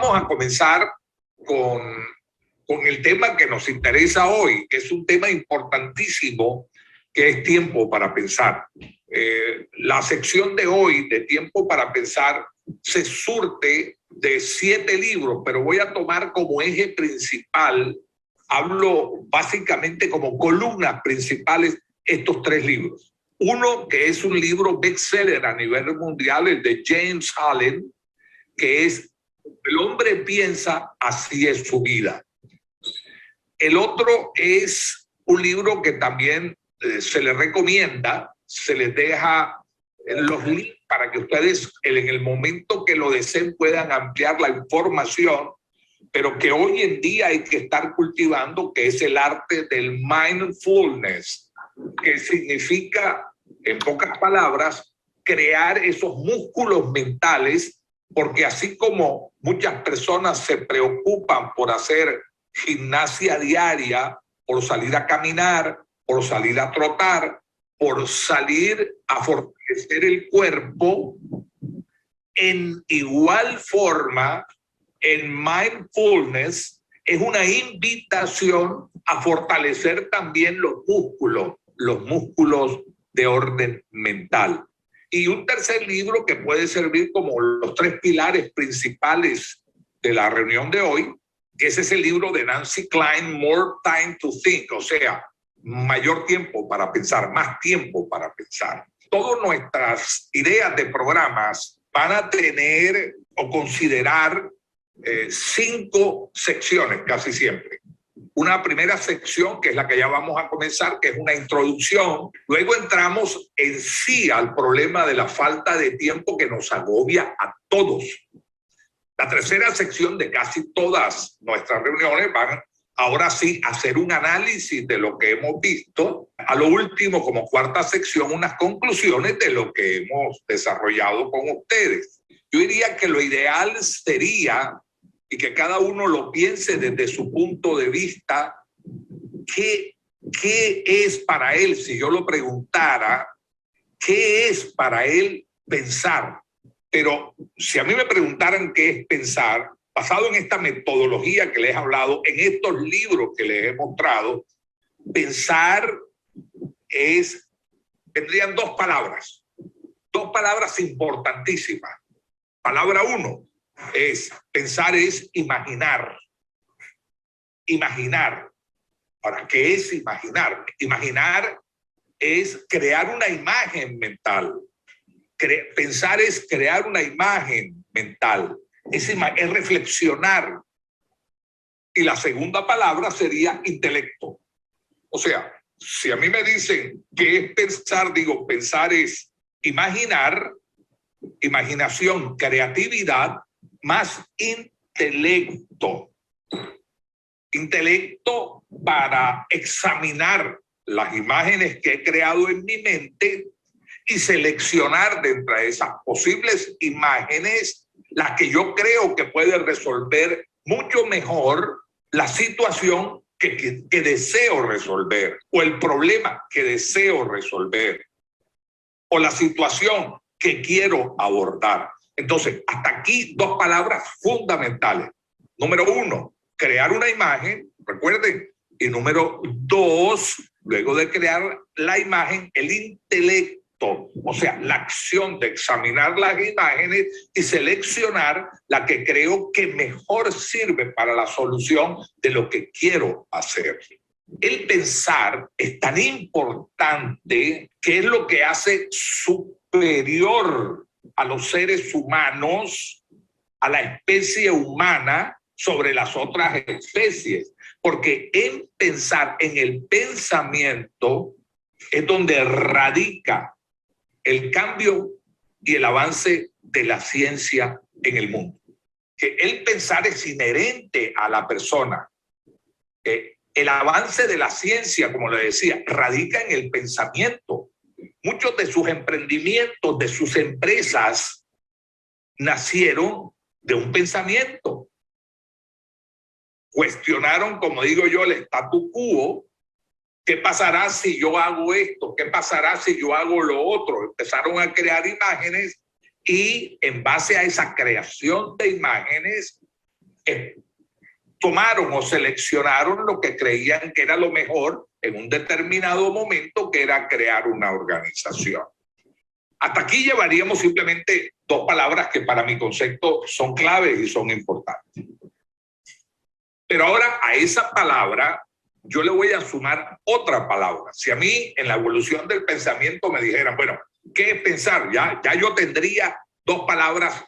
vamos a comenzar con el tema que nos interesa hoy, que es un tema importantísimo, que es tiempo para pensar. La sección de hoy de Tiempo para Pensar se surte de 7 libros, pero voy a tomar como eje principal, hablo básicamente como columnas principales, estos 3 libros. Uno que es un libro bestseller a nivel mundial, el de James Allen, que es El hombre piensa, así es su vida. El otro es un libro que también se les recomienda, se les deja los links para que ustedes en el momento que lo deseen puedan ampliar la información, pero que hoy en día hay que estar cultivando, que es el arte del mindfulness, que significa, en pocas palabras, crear esos músculos mentales, porque así como muchas personas se preocupan por hacer gimnasia diaria, por salir a caminar, por salir a trotar, por salir a fortalecer el cuerpo, en igual forma, en mindfulness es una invitación a fortalecer también los músculos de orden mental. Y un tercer libro que puede servir como los 3 pilares principales de la reunión de hoy, que ese es el libro de Nancy Klein, More Time to Think, o sea, mayor tiempo para pensar, más tiempo para pensar. Todas nuestras ideas de programas van a tener o considerar 5 secciones casi siempre. Una primera sección, que es la que ya vamos a comenzar, que es una introducción. Luego entramos en sí al problema de la falta de tiempo que nos agobia a todos. La tercera sección de casi todas nuestras reuniones van ahora sí a hacer un análisis de lo que hemos visto. A lo último, como cuarta sección, unas conclusiones de lo que hemos desarrollado con ustedes. Yo diría que lo ideal sería, y que cada uno lo piense desde su punto de vista, ¿qué es para él? Si yo lo preguntara, ¿qué es para él pensar? Pero si a mí me preguntaran qué es pensar, basado en esta metodología que les he hablado, en estos libros que les he mostrado, pensar tendrían 2 palabras importantísimas. Palabra 1 pensar es imaginar. Imaginar. Ahora, ¿qué es imaginar? Imaginar es crear una imagen mental. Pensar es crear una imagen mental. Es reflexionar. Y la segunda palabra sería intelecto. O sea, si a mí me dicen qué es pensar, digo, pensar es imaginar, imaginación, creatividad, más intelecto. Intelecto para examinar las imágenes que he creado en mi mente y seleccionar de entre esas posibles imágenes las que yo creo que puede resolver mucho mejor la situación que deseo resolver, o el problema que deseo resolver, o la situación que quiero abordar. Entonces, hasta aquí 2 palabras fundamentales. Número 1, crear una imagen, recuerden. Y número 2, luego de crear la imagen, el intelecto. O sea, la acción de examinar las imágenes y seleccionar la que creo que mejor sirve para la solución de lo que quiero hacer. El pensar es tan importante que es lo que hace superior a los seres humanos, a la especie humana sobre las otras especies. Porque en pensar, en el pensamiento, es donde radica el cambio y el avance de la ciencia en el mundo. Que el pensar es inherente a la persona. El avance de la ciencia, como le decía, radica en el pensamiento. Muchos de sus emprendimientos, de sus empresas, nacieron de un pensamiento. Cuestionaron, como digo yo, el statu quo. ¿Qué pasará si yo hago esto? ¿Qué pasará si yo hago lo otro? Empezaron a crear imágenes y en base a esa creación de imágenes tomaron o seleccionaron lo que creían que era lo mejor en un determinado momento, que era crear una organización. Hasta aquí llevaríamos simplemente dos palabras que para mi concepto son claves y son importantes. Pero ahora a esa palabra yo le voy a sumar otra palabra. Si a mí en la evolución del pensamiento me dijeran, bueno, ¿qué es pensar? Ya yo tendría dos palabras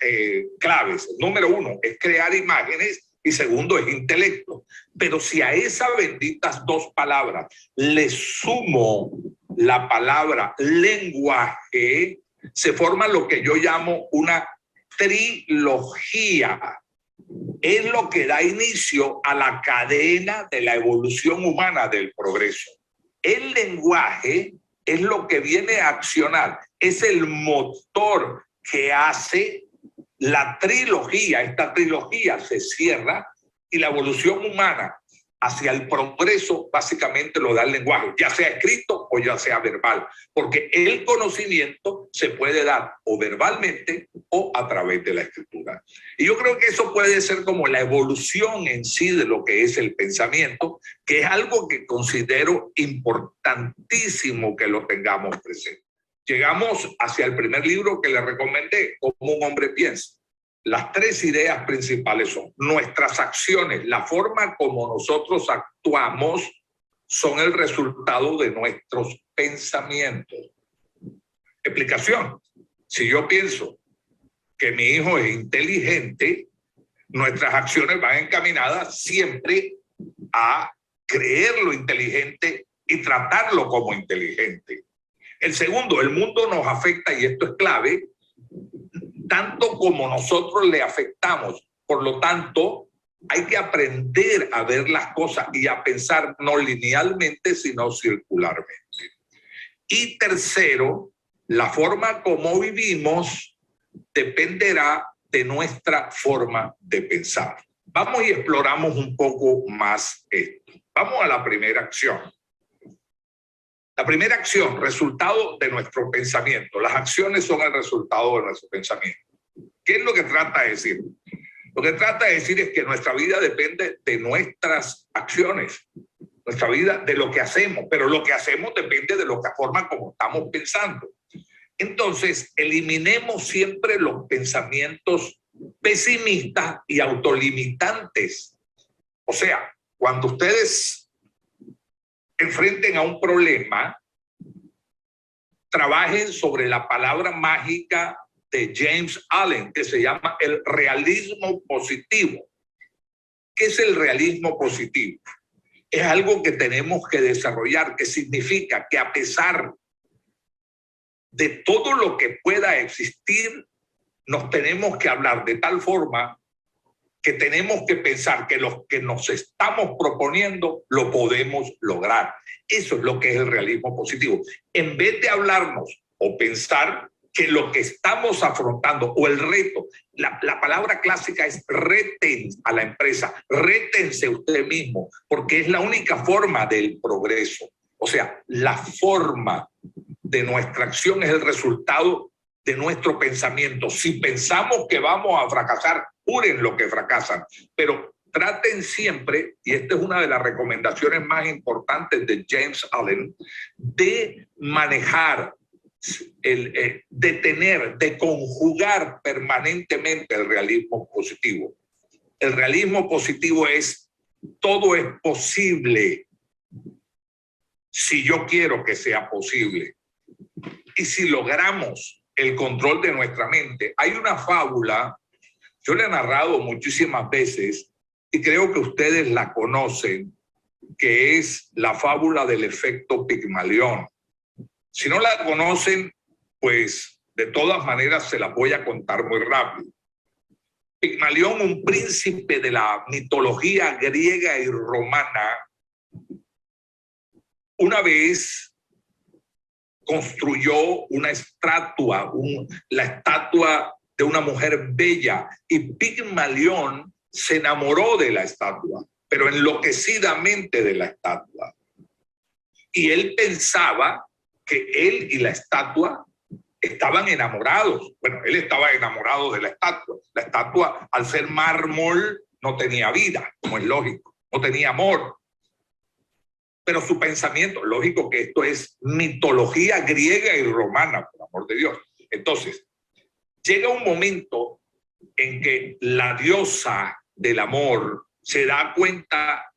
claves. Número uno es crear imágenes y segundo es intelecto. Pero si a esas benditas dos palabras le sumo la palabra lenguaje, se forma lo que yo llamo una trilogía. Es lo que da inicio a la cadena de la evolución humana del progreso. El lenguaje es lo que viene a accionar, es el motor que hace la trilogía. Esta trilogía se cierra y la evolución humana hacia el progreso básicamente lo da el lenguaje, ya sea escrito o ya sea verbal, porque el conocimiento se puede dar o verbalmente o a través de la escritura. Y yo creo que eso puede ser como la evolución en sí de lo que es el pensamiento, que es algo que considero importantísimo que lo tengamos presente. Llegamos hacia el primer libro que le recomendé, Cómo un hombre piensa. Las tres ideas principales son: nuestras acciones, la forma como nosotros actuamos, son el resultado de nuestros pensamientos. Explicación: si yo pienso que mi hijo es inteligente, nuestras acciones van encaminadas siempre a creerlo inteligente y tratarlo como inteligente. El segundo, el mundo nos afecta, y esto es clave, tanto como nosotros le afectamos. Por lo tanto, hay que aprender a ver las cosas y a pensar no linealmente, sino circularmente. Y tercero, la forma como vivimos dependerá de nuestra forma de pensar. Vamos y exploramos un poco más esto. Vamos a la primera acción. La primera acción, resultado de nuestro pensamiento. Las acciones son el resultado de nuestro pensamiento. ¿Qué es lo que trata de decir? Lo que trata de decir es que nuestra vida depende de nuestras acciones, nuestra vida de lo que hacemos, pero lo que hacemos depende de la forma como estamos pensando. Entonces, eliminemos siempre los pensamientos pesimistas y autolimitantes. O sea, cuando ustedes enfrenten a un problema, trabajen sobre la palabra mágica de James Allen, que se llama el realismo positivo. ¿Qué es el realismo positivo? Es algo que tenemos que desarrollar, que significa que a pesar de todo lo que pueda existir, nos tenemos que hablar de tal forma que tenemos que pensar que lo que nos estamos proponiendo lo podemos lograr. Eso es lo que es el realismo positivo. En vez de hablarnos o pensar que lo que estamos afrontando o el reto, la palabra clásica es reten a la empresa, rétense usted mismo, porque es la única forma del progreso. O sea, la forma de nuestra acción es el resultado de nuestro pensamiento. Si pensamos que vamos a fracasar, juren lo que fracasan, pero traten siempre, y esta es una de las recomendaciones más importantes de James Allen, de manejar, de conjugar permanentemente el realismo positivo. El realismo positivo es: todo es posible si yo quiero que sea posible. Y si logramos el control de nuestra mente. Hay una fábula, yo la he narrado muchísimas veces y creo que ustedes la conocen, que es la fábula del efecto Pigmalión. Si no la conocen, pues de todas maneras se la voy a contar muy rápido. Pigmalión, un príncipe de la mitología griega y romana, una vez construyó una estatua, la estatua de una mujer bella, y Pigmalión se enamoró de la estatua, pero enloquecidamente de la estatua. Y él pensaba que él y la estatua estaban enamorados. Bueno, él estaba enamorado de la estatua. La estatua, al ser mármol, no tenía vida, como es lógico, no tenía amor. Pero su pensamiento, lógico que esto es mitología griega y romana, por amor de Dios. Entonces, llega un momento en que la diosa del amor se da cuenta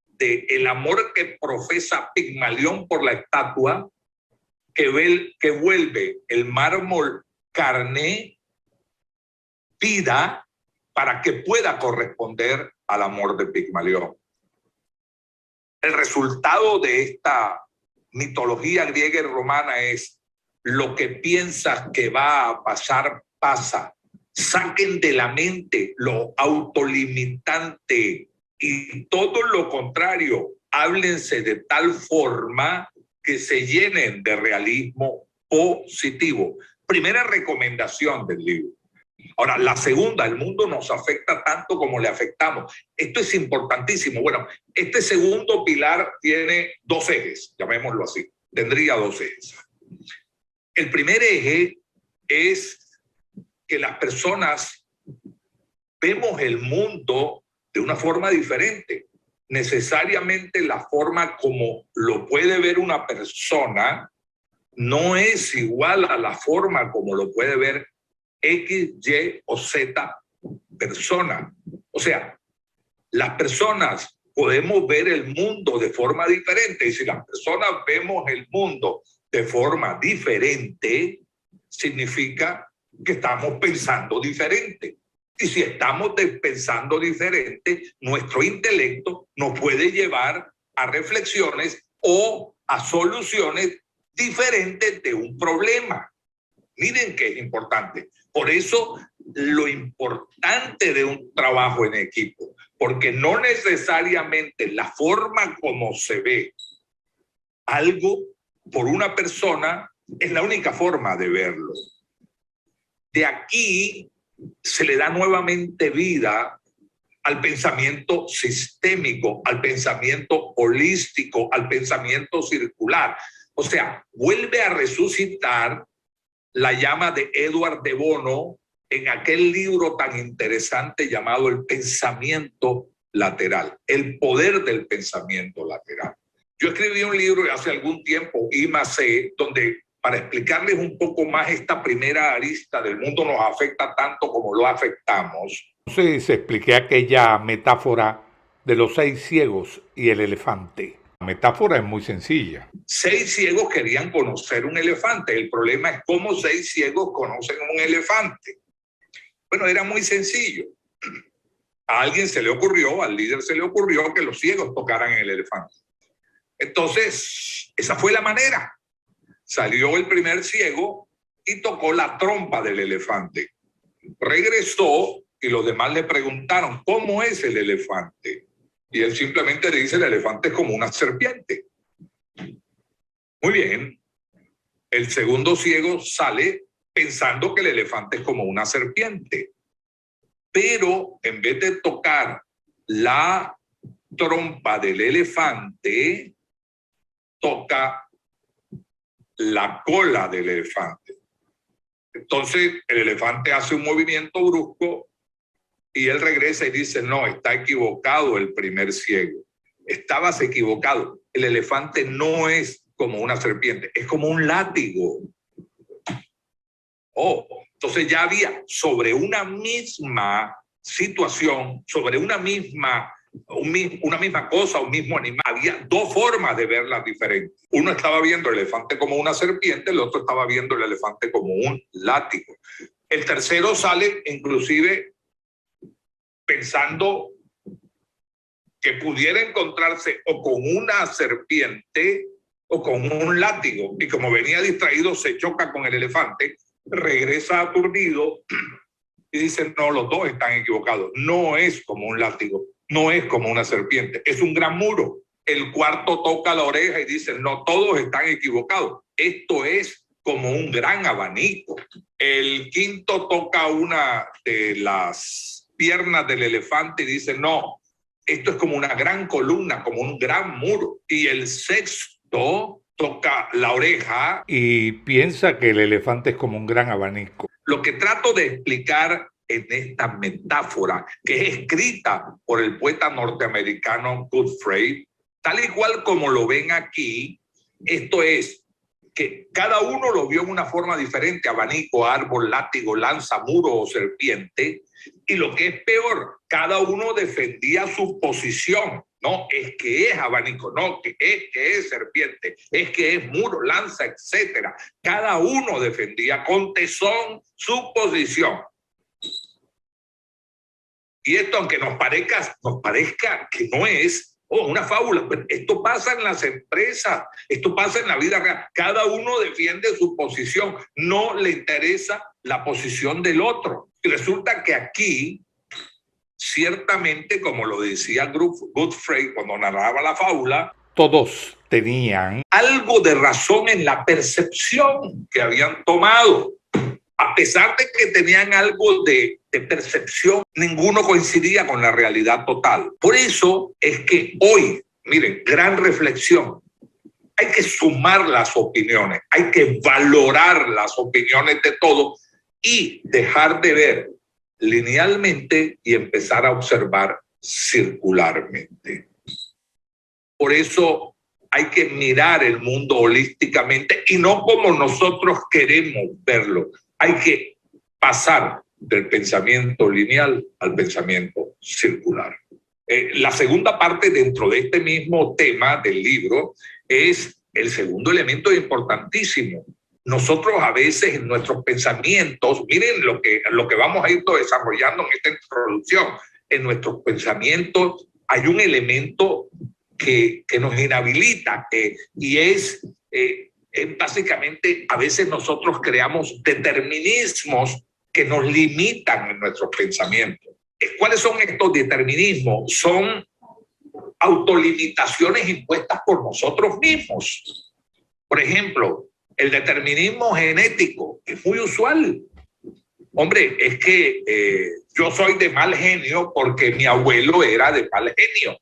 del amor que profesa Pigmalión por la estatua, que vuelve el mármol carne, vida, para que pueda corresponder al amor de Pigmalión. El resultado de esta mitología griega y romana es: lo que piensas que va a pasar, pasa. Saquen de la mente lo autolimitante y todo lo contrario. Háblense de tal forma que se llenen de realismo positivo. Primera recomendación del libro. Ahora, la segunda: el mundo nos afecta tanto como le afectamos. Esto es importantísimo. Bueno, este segundo pilar tiene dos ejes, llamémoslo así. Tendría dos ejes. El primer eje es que las personas vemos el mundo de una forma diferente. Necesariamente la forma como lo puede ver una persona no es igual a la forma como lo puede ver X, Y o Z persona. O sea, las personas podemos ver el mundo de forma diferente, y si las personas vemos el mundo de forma diferente, significa que estamos pensando diferente. Y si estamos pensando diferente, nuestro intelecto nos puede llevar a reflexiones o a soluciones diferentes de un problema. Miren que es importante. Por eso lo importante de un trabajo en equipo, porque no necesariamente la forma como se ve algo por una persona es la única forma de verlo. De aquí se le da nuevamente vida al pensamiento sistémico, al pensamiento holístico, al pensamiento circular. O sea, vuelve a resucitar la llama de Edward de Bono en aquel libro tan interesante llamado El pensamiento lateral, el poder del pensamiento lateral. Yo escribí un libro hace algún tiempo, I más C, donde, para explicarles un poco más esta primera arista del mundo nos afecta tanto como lo afectamos. Entonces expliqué aquella metáfora de los 6 ciegos y el elefante. La metáfora es muy sencilla. 6 ciegos querían conocer un elefante. El problema es cómo 6 ciegos conocen un elefante. Bueno, era muy sencillo. A alguien se le ocurrió, al líder se le ocurrió que los ciegos tocaran el elefante. Entonces, esa fue la manera. Salió el primer ciego y tocó la trompa del elefante. Regresó y los demás le preguntaron, ¿cómo es el elefante? Y él simplemente le dice, el elefante es como una serpiente. Muy bien. El segundo ciego sale pensando que el elefante es como una serpiente. Pero en vez de tocar la trompa del elefante, toca la cola del elefante. Entonces el elefante hace un movimiento brusco y él regresa y dice, no, está equivocado el primer ciego. Estabas equivocado. El elefante no es como una serpiente, es como un látigo. Oh, entonces ya había sobre una misma situación, sobre una misma cosa, un mismo animal, había dos formas de verlas diferentes. Uno estaba viendo el elefante como una serpiente, el otro estaba viendo el elefante como un látigo. El tercero sale inclusive pensando que pudiera encontrarse o con una serpiente o con un látigo, y como venía distraído se choca con el elefante, regresa aturdido y dice, no, los dos están equivocados, no es como un látigo, no es como una serpiente, es un gran muro. El cuarto toca la oreja y dice, no, todos están equivocados, esto es como un gran abanico. El quinto toca una de las piernas del elefante y dice, no, esto es como una gran columna, como un gran muro. Y el sexto toca la oreja y piensa que el elefante es como un gran abanico. Lo que trato de explicar en esta metáfora que es escrita por el poeta norteamericano Godfrey, tal y cual como lo ven aquí. Esto es que cada uno lo vio en una forma diferente: abanico, árbol, látigo, lanza, muro o serpiente. Y lo que es peor, cada uno defendía su posición. No, es que es abanico, no, que es serpiente, es que es muro, lanza, etcétera. Cada uno defendía con tesón su posición. Y esto, aunque nos parezca que no es una fábula, pero esto pasa en las empresas, esto pasa en la vida real. Cada uno defiende su posición, no le interesa la posición del otro. Y resulta que aquí, ciertamente, como lo decía Godfrey cuando narraba la fábula, todos tenían algo de razón en la percepción que habían tomado. A pesar de que tenían algo de percepción, ninguno coincidía con la realidad total. Por eso es que hoy, miren, gran reflexión. Hay que sumar las opiniones, hay que valorar las opiniones de todos y dejar de ver linealmente y empezar a observar circularmente. Por eso hay que mirar el mundo holísticamente y no como nosotros queremos verlo. Hay que pasar del pensamiento lineal al pensamiento circular. La segunda parte dentro de este mismo tema del libro es el segundo elemento importantísimo. Nosotros a veces en nuestros pensamientos, miren lo que vamos a ir desarrollando en esta introducción, en nuestros pensamientos hay un elemento que nos inhabilita y es básicamente a veces nosotros creamos determinismos que nos limitan en nuestros pensamientos. ¿Cuáles son estos determinismos? Son autolimitaciones impuestas por nosotros mismos. Por ejemplo, el determinismo genético es muy usual. Hombre, es que yo soy de mal genio porque mi abuelo era de mal genio.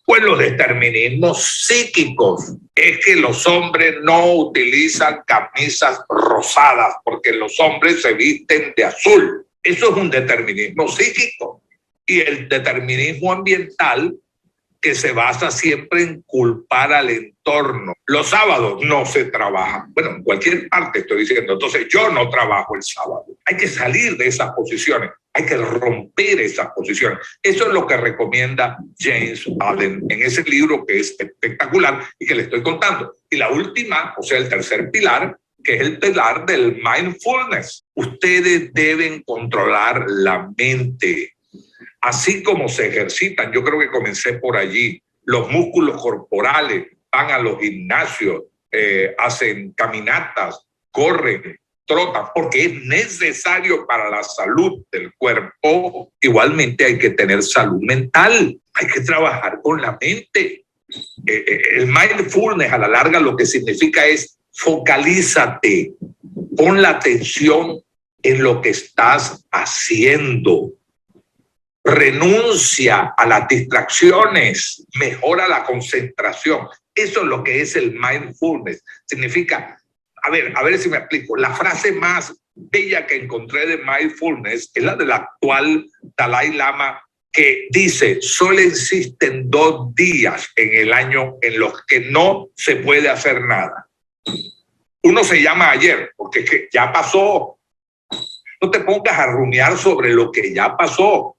Pues los determinismos psíquicos es que los hombres no utilizan camisas rosadas porque los hombres se visten de azul. Eso es un determinismo psíquico. Y el determinismo ambiental, que se basa siempre en culpar al entorno. Los sábados no se trabaja. Bueno, en cualquier parte estoy diciendo. Entonces yo no trabajo el sábado. Hay que salir de esas posiciones. Hay que romper esas posiciones. Eso es lo que recomienda James Allen en ese libro que es espectacular y que le estoy contando. Y la última, o sea, el tercer pilar, que es el pilar del mindfulness. Ustedes deben controlar la mente. Así como se ejercitan, yo creo que comencé por allí, los músculos corporales, van a los gimnasios, hacen caminatas, corren, trotan, porque es necesario para la salud del cuerpo. Igualmente hay que tener salud mental, hay que trabajar con la mente. El mindfulness a la larga lo que significa es focalízate, pon la atención en lo que estás haciendo. Renuncia a las distracciones, mejora la concentración. Eso es lo que es el mindfulness. Significa, a ver si me explico. La frase más bella que encontré de mindfulness es la del actual Dalai Lama, que dice: solo existen 2 días en el año en los que no se puede hacer nada. Uno se llama ayer, porque es que ya pasó. No te pongas a rumiar sobre lo que ya pasó.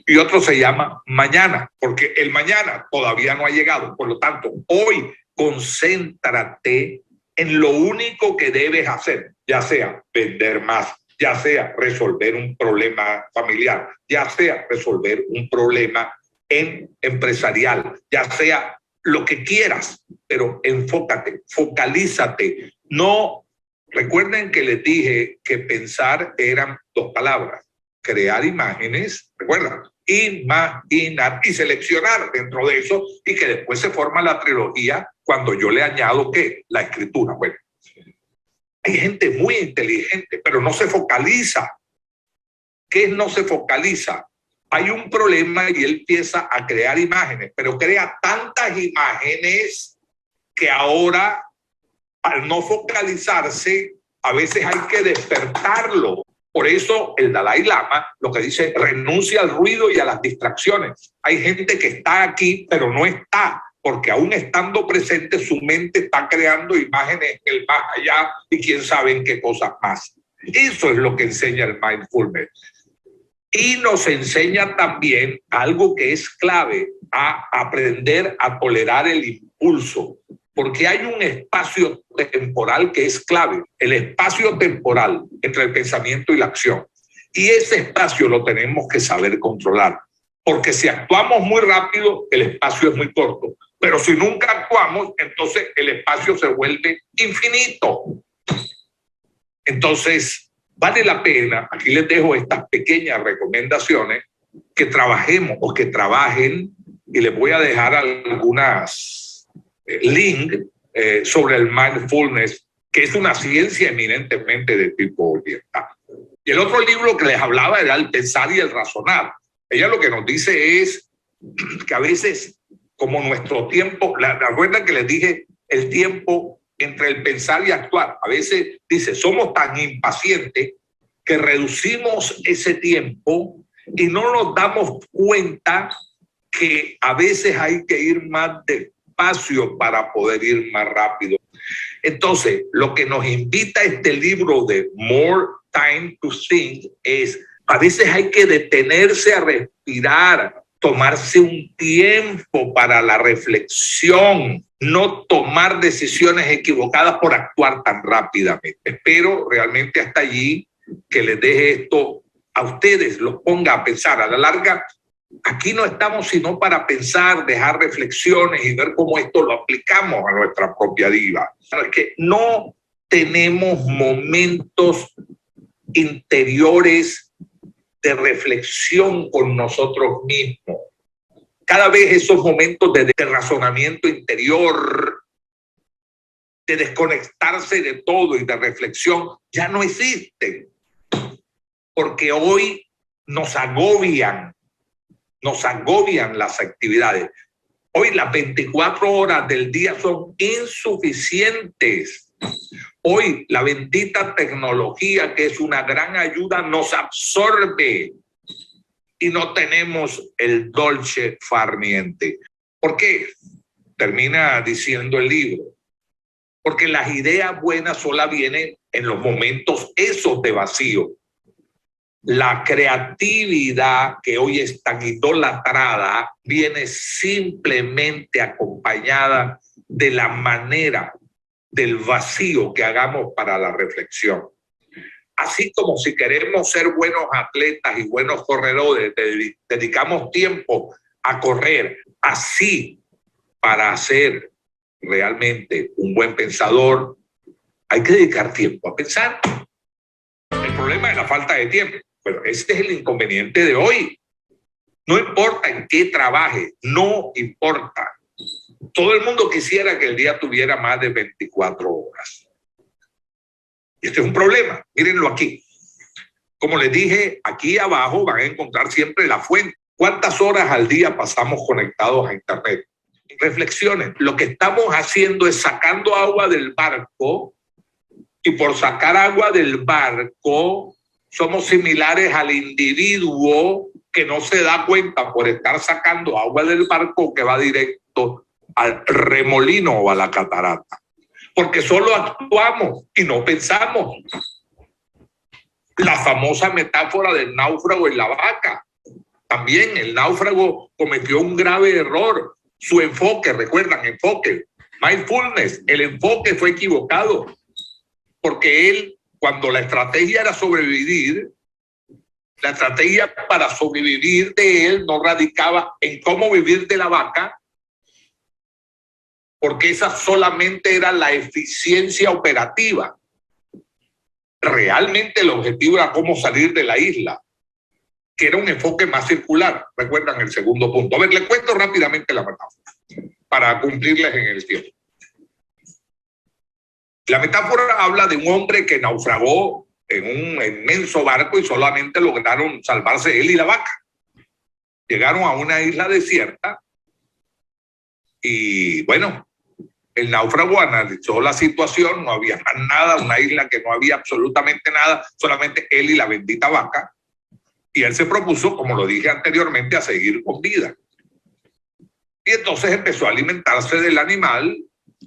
Y otro se llama mañana, porque el mañana todavía no ha llegado. Por lo tanto, hoy concéntrate en lo único que debes hacer, ya sea vender más, ya sea resolver un problema familiar, ya sea resolver un problema empresarial, ya sea lo que quieras, pero enfócate, focalízate. No, recuerden que les dije que pensar eran 2 palabras. Crear imágenes, recuerda, imaginar y seleccionar dentro de eso, y que después se forma la trilogía cuando yo le añado ¿qué? La escritura. Bueno, hay gente muy inteligente, pero no se focaliza. ¿Qué no se focaliza? Hay un problema y él empieza a crear imágenes, pero crea tantas imágenes que ahora, al no focalizarse, a veces hay que despertarlo. Por eso el Dalai Lama lo que dice, renuncia al ruido y a las distracciones. Hay gente que está aquí, pero no está, porque aún estando presente, su mente está creando imágenes en el más allá y quién sabe en qué cosas más. Eso es lo que enseña el mindfulness. Y nos enseña también algo que es clave, a aprender a tolerar el impulso, porque hay un espacio temporal que es clave, el espacio temporal entre el pensamiento y la acción. Y ese espacio lo tenemos que saber controlar, porque si actuamos muy rápido, el espacio es muy corto, pero si nunca actuamos, entonces el espacio se vuelve infinito. Entonces, vale la pena, aquí les dejo estas pequeñas recomendaciones, que trabajemos o que trabajen, y les voy a dejar algunas links sobre el mindfulness, que es una ciencia eminentemente de tipo oriental. Y el otro libro que les hablaba era El pensar y el razonar. Ella lo que nos dice es que a veces, como nuestro tiempo, la recuerdan que les dije, el tiempo entre el pensar y actuar, a veces dice, somos tan impacientes que reducimos ese tiempo y no nos damos cuenta que a veces hay que ir más despacio para poder ir más rápido. Entonces, lo que nos invita este libro de More Time to Think es, a veces hay que detenerse a respirar, tomarse un tiempo para la reflexión, no tomar decisiones equivocadas por actuar tan rápidamente. Espero realmente hasta allí que les deje esto a ustedes, los ponga a pensar. A la larga, aquí no estamos sino para pensar, dejar reflexiones y ver cómo esto lo aplicamos a nuestra propia vida. Es que no tenemos momentos interiores de reflexión con nosotros mismos. Cada vez esos momentos de razonamiento interior, de desconectarse de todo y de reflexión, ya no existen. Porque hoy nos agobian las actividades. Hoy las 24 horas del día son insuficientes. Hoy la bendita tecnología, que es una gran ayuda, nos absorbe y no tenemos el dolce far niente. ¿Por qué? Termina diciendo el libro. Porque las ideas buenas solo vienen en los momentos esos de vacío. La creatividad, que hoy es tan idolatrada, viene simplemente acompañada de la manera del vacío que hagamos para la reflexión. Así como si queremos ser buenos atletas y buenos corredores, dedicamos tiempo a correr. Así, para ser realmente un buen pensador, hay que dedicar tiempo a pensar. El problema es la falta de tiempo. Bueno, este es el inconveniente de hoy. No importa en qué trabaje, no importa. Todo el mundo quisiera que el día tuviera más de 24 horas. Y este es un problema. Mírenlo aquí. Como les dije, aquí abajo van a encontrar siempre la fuente. ¿Cuántas horas al día pasamos conectados a Internet? Reflexionen. Lo que estamos haciendo es sacando agua del barco, y por sacar agua del barco somos similares al individuo que no se da cuenta por estar sacando agua del barco que va directo al remolino o a la catarata. Porque solo actuamos y no pensamos. La famosa metáfora del náufrago en la vaca. También el náufrago cometió un grave error. Su enfoque, recuerdan, enfoque, mindfulness, el enfoque fue equivocado. Porque él, cuando la estrategia era sobrevivir, la estrategia para sobrevivir de él no radicaba en cómo vivir de la vaca, porque esa solamente era la eficiencia operativa. Realmente el objetivo era cómo salir de la isla, que era un enfoque más circular. Recuerdan el segundo punto. A ver, les cuento rápidamente la metáfora para cumplirles en el tiempo. La metáfora habla de un hombre que naufragó en un inmenso barco y solamente lograron salvarse él y la vaca. Llegaron a una isla desierta y bueno, El náufrago analizó la situación, no había más nada, una isla que no había absolutamente nada, solamente él y la bendita vaca. Y él se propuso, como lo dije anteriormente, a seguir con vida. Y entonces empezó a alimentarse del animal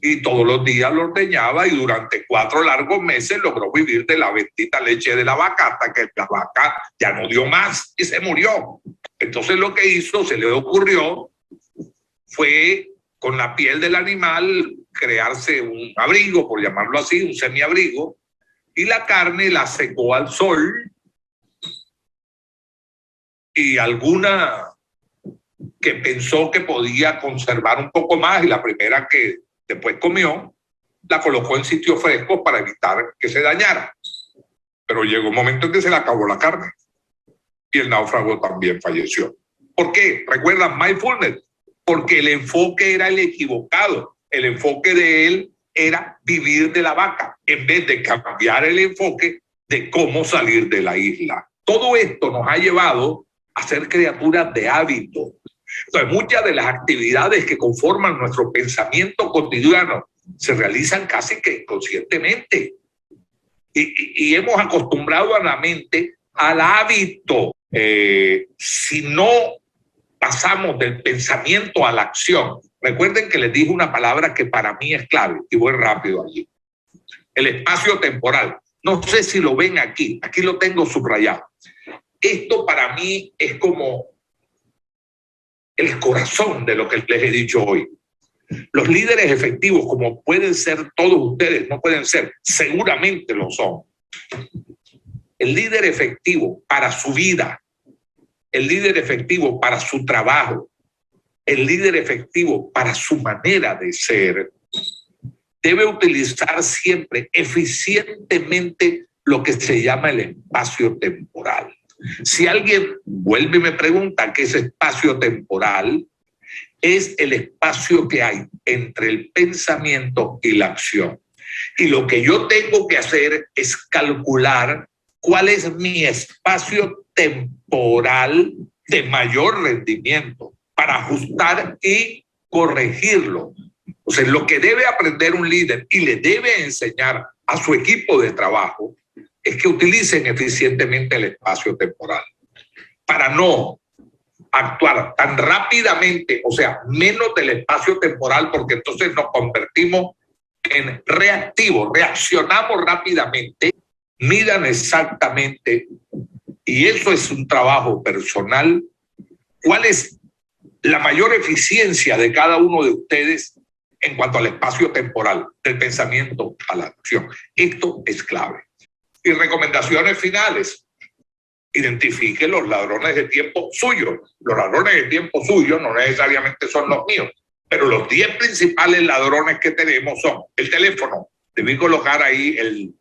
y todos los días lo ordeñaba y durante 4 largos meses logró vivir de la bendita leche de la vaca hasta que la vaca ya no dio más y se murió. Entonces lo que hizo, se le ocurrió, fue con la piel del animal crearse un abrigo, por llamarlo así, un semiabrigo, y la carne la secó al sol y alguna que pensó que podía conservar un poco más y la primera que después comió, la colocó en sitios frescos para evitar que se dañara. Pero llegó un momento en que se le acabó la carne y el náufrago también falleció. ¿Por qué? ¿Recuerdan mindfulness? Porque el enfoque era el equivocado. El enfoque de él era vivir de la vaca, en vez de cambiar el enfoque de cómo salir de la isla. Todo esto nos ha llevado a ser criaturas de hábito. Entonces, muchas de las actividades que conforman nuestro pensamiento cotidiano se realizan casi que inconscientemente. Y hemos acostumbrado a la mente al hábito. Si no pasamos del pensamiento a la acción, recuerden que les dije una palabra que para mí es clave y voy rápido allí. El espacio temporal. No sé si lo ven aquí lo tengo subrayado. Esto para mí es como el corazón de lo que les he dicho hoy. Los líderes efectivos, como pueden ser todos ustedes, no pueden ser, seguramente lo son. El líder efectivo para su vida, el líder efectivo para su trabajo, el líder efectivo para su manera de ser, debe utilizar siempre eficientemente lo que se llama el espacio temporal. Si alguien vuelve y me pregunta qué es espacio temporal, es el espacio que hay entre el pensamiento y la acción. Y lo que yo tengo que hacer es calcular cuál es mi espacio temporal de mayor rendimiento para ajustar y corregirlo. O sea, lo que debe aprender un líder y le debe enseñar a su equipo de trabajo es que utilicen eficientemente el espacio temporal para no actuar tan rápidamente, o sea, menos del espacio temporal, porque entonces nos convertimos en reactivos, reaccionamos rápidamente, midan exactamente, y eso es un trabajo personal, cuál es la mayor eficiencia de cada uno de ustedes en cuanto al espacio temporal, del pensamiento a la acción. Esto es clave. Y recomendaciones finales. Identifique los ladrones de tiempo suyos. Los ladrones de tiempo suyos no necesariamente son los míos, pero los 10 principales ladrones que tenemos son el teléfono. Debí colocar ahí el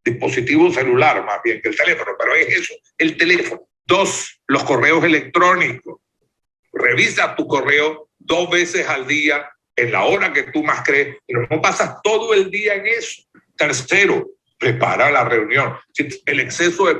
dispositivo celular más bien que el teléfono, pero es eso, el teléfono. 2, los correos electrónicos. Revisa tu correo 2 veces al día en la hora que tú más crees, pero no pasas todo el día en eso. 3, prepara la reunión. El exceso de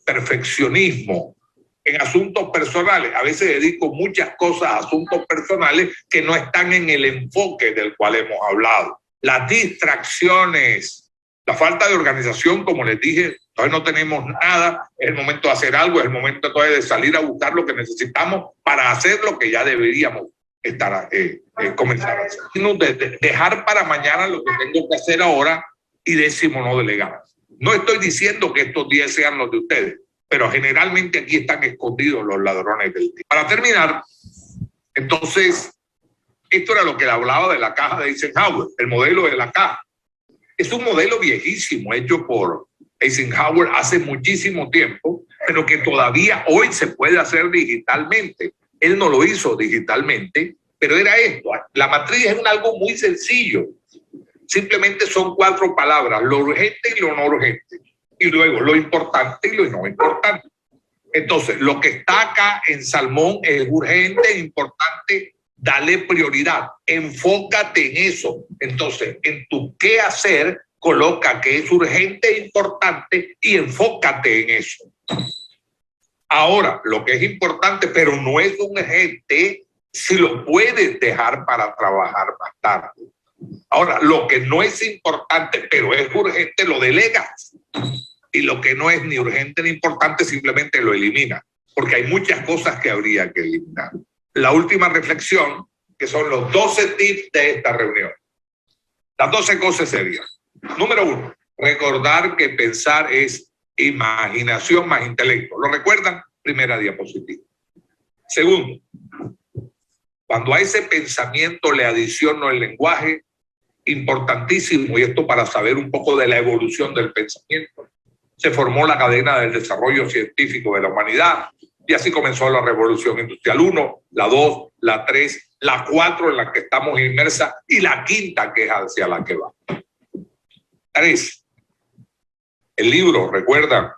perfeccionismo en asuntos personales. A veces dedico muchas cosas a asuntos personales que no están en el enfoque del cual hemos hablado. Las distracciones, la falta de organización, como les dije, todavía no tenemos nada, es el momento de hacer algo, es el momento todavía de salir a buscar lo que necesitamos para hacer lo que ya deberíamos estar comenzar a hacer. De dejar para mañana lo que tengo que hacer ahora y 10 no delegar. No estoy diciendo que estos 10 sean los de ustedes, pero generalmente aquí están escondidos los ladrones del tiempo. Para terminar, entonces, esto era lo que hablaba de la caja de Eisenhower, el modelo de la caja. Es un modelo viejísimo hecho por Eisenhower hace muchísimo tiempo, pero que todavía hoy se puede hacer digitalmente. Él no lo hizo digitalmente, pero era esto. La matriz es algo muy sencillo. Simplemente son 4 palabras, lo urgente y lo no urgente. Y luego lo importante y lo no importante. Entonces, lo que está acá en Salmón es urgente, importante, dale prioridad. Enfócate en eso. Entonces, en tu qué hacer, coloca que es urgente, importante y enfócate en eso. Ahora, lo que es importante, pero no es urgente, si lo puedes dejar para trabajar más tarde. Ahora, lo que no es importante, pero es urgente, lo delegas. Y lo que no es ni urgente ni importante, simplemente lo eliminas. Porque hay muchas cosas que habría que eliminar. La última reflexión, que son los 12 tips de esta reunión. Las 12 cosas serían. Número 1, recordar que pensar es imaginación más intelecto. ¿Lo recuerdan? Primera diapositiva. Segundo, cuando a ese pensamiento le adiciono el lenguaje, importantísimo, y esto para saber un poco de la evolución del pensamiento, se formó la cadena del desarrollo científico de la humanidad, y así comenzó la Revolución Industrial 1, la 2, la 3, la 4 en la que estamos inmersas, y la quinta que es hacia la que va. 3. El libro, recuerdan,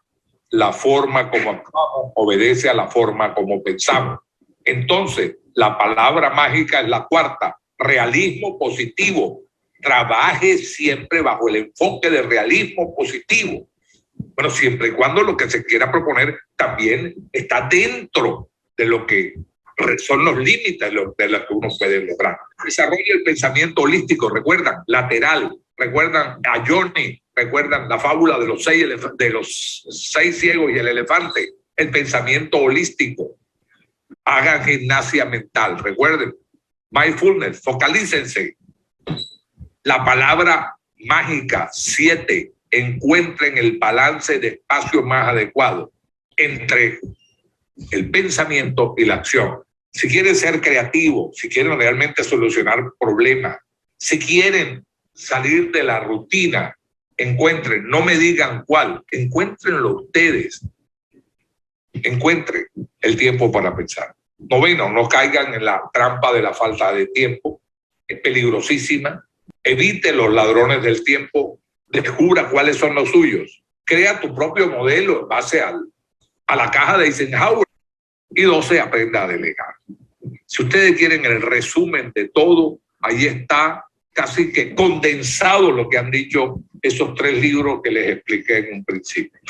la forma como actuamos obedece a la forma como pensamos. Entonces, la palabra mágica es la cuarta, realismo positivo. Trabaje siempre bajo el enfoque de realismo positivo. Bueno, siempre y cuando lo que se quiera proponer también está dentro de lo que son los límites de lo que uno puede lograr. Desarrolla el pensamiento holístico, recuerdan, lateral, recuerdan a Johnny, recuerdan la fábula de los seis ciegos y el elefante, el pensamiento holístico. Hagan gimnasia mental, recuerden, mindfulness, focalícense. La palabra mágica 7, encuentren el balance de espacio más adecuado entre el pensamiento y la acción. Si quieren ser creativos, si quieren realmente solucionar problemas, si quieren salir de la rutina, encuentren, no me digan cuál, encuéntrenlo ustedes. Encuentren el tiempo para pensar. 9, no caigan en la trampa de la falta de tiempo, es peligrosísima. Evite los ladrones del tiempo, descubra cuáles son los suyos, crea tu propio modelo en base a la caja de Eisenhower. Y 12, aprenda a delegar. Si ustedes quieren el resumen de todo, ahí está casi que condensado lo que han dicho esos 3 libros que les expliqué en un principio.